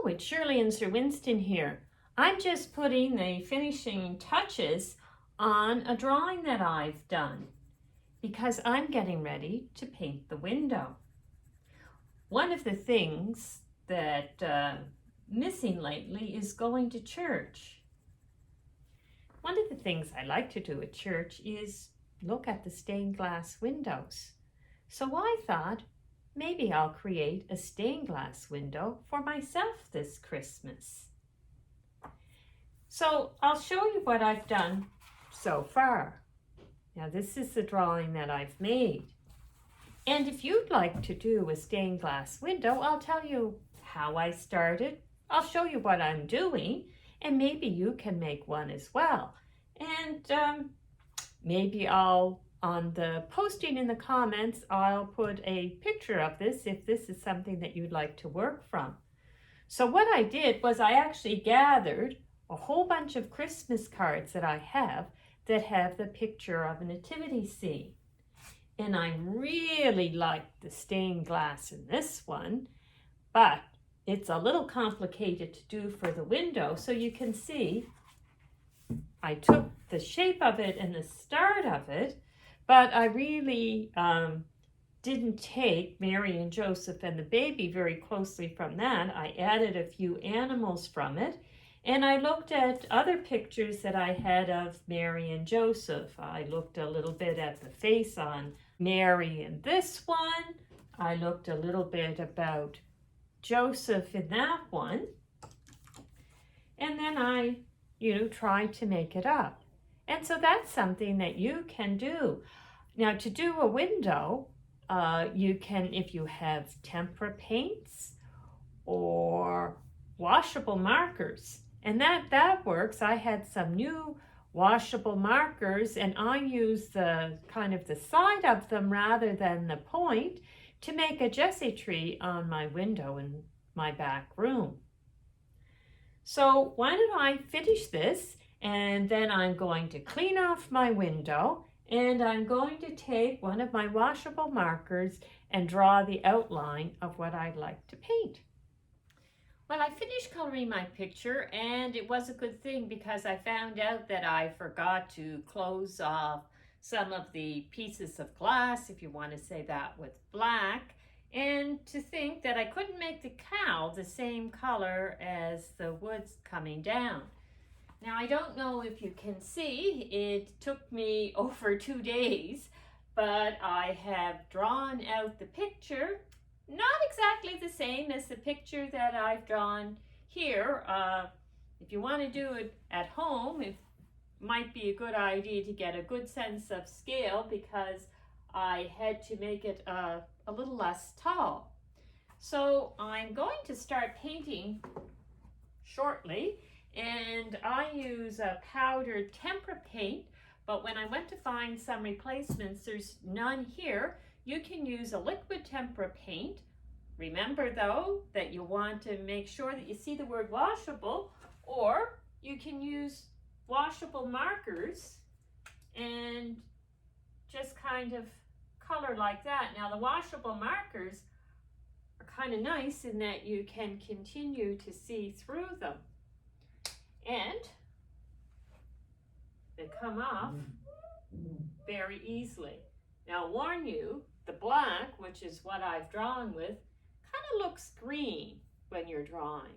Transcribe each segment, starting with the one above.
it's Shirley and Sir Winston here. I'm just putting the finishing touches on a drawing that I've done because I'm getting ready to paint the window. One of the things that missing lately is going to church. One of the things I like to do at church is look at the stained glass windows. So I thought, maybe I'll create a stained glass window for myself this Christmas. So I'll show you what I've done so far. Now this is the drawing that I've made. And if you'd like to do a stained glass window, I'll tell you how I started. I'll show you what I'm doing, and maybe you can make one as well. And maybe on the posting in the comments, I'll put a picture of this if this is something that you'd like to work from. So what I did was I actually gathered a whole bunch of Christmas cards that I have that have the picture of a nativity scene. And I really like the stained glass in this one, but it's a little complicated to do for the window. So you can see I took the shape of it and the start of it, but I really didn't take Mary and Joseph and the baby very closely from that. I added a few animals from it, and I looked at other pictures that I had of Mary and Joseph. I looked a little bit at the face on Mary in this one. I looked a little bit about Joseph in that one. And then I, tried to make it up. And so that's something that you can do. Now to do a window, you can, if you have tempera paints or washable markers, and that works. I had some new washable markers and I use the kind of the side of them rather than the point to make a Jessie tree on my window in my back room. So why don't I finish this, and then I'm going to clean off my window, and I'm going to take one of my washable markers and draw the outline of what I'd like to paint. Well, I finished coloring my picture, and it was a good thing because I found out that I forgot to close off some of the pieces of glass, if you want to say that, with black, and to think that I couldn't make the cow the same color as the woods coming down. Now, I don't know if you can see, it took me over 2 days, but I have drawn out the picture. Not exactly the same as the picture that I've drawn here. If you want to do it at home, it might be a good idea to get a good sense of scale because I had to make it a little less tall. So I'm going to start painting shortly, and I use a powdered tempera paint, but when I went to find some replacements, there's none here. You can use a liquid tempera paint. Remember though that you want to make sure that you see the word washable, or you can use washable markers and just kind of color like that. Now the washable markers are kind of nice in that you can continue to see through them, and they come off very easily. Now I'll warn you, the black, which is what I've drawn with, kind of looks green when you're drawing.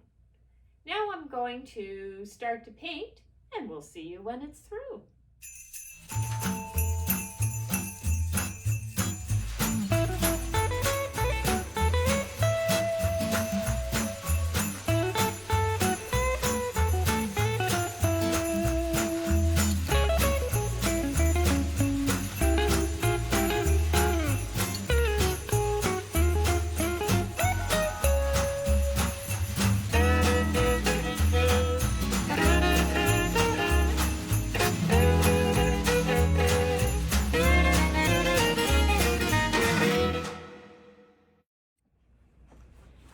Now I'm going to start to paint, and we'll see you when it's through.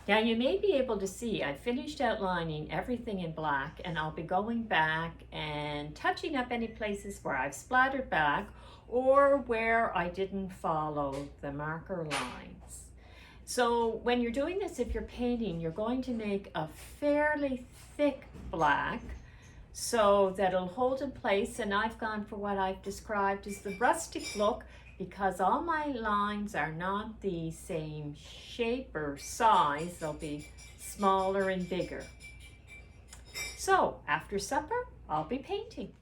Now you may be able to see I finished outlining everything in black, and I'll be going back and touching up any places where I've splattered back or where I didn't follow the marker lines. So when you're doing this, if you're painting, you're going to make a fairly thick black so that it'll hold in place. And I've gone for what I've described as the rustic look because all my lines are not the same shape or size. They'll be smaller and bigger. So after supper, I'll be painting.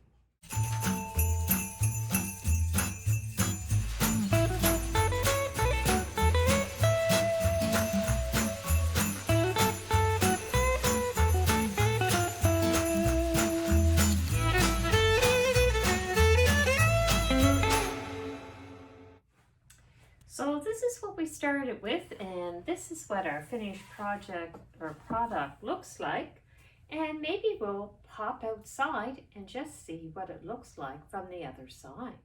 So this is what we started with, and this is what our finished project or product looks like. And maybe we'll pop outside and just see what it looks like from the other side.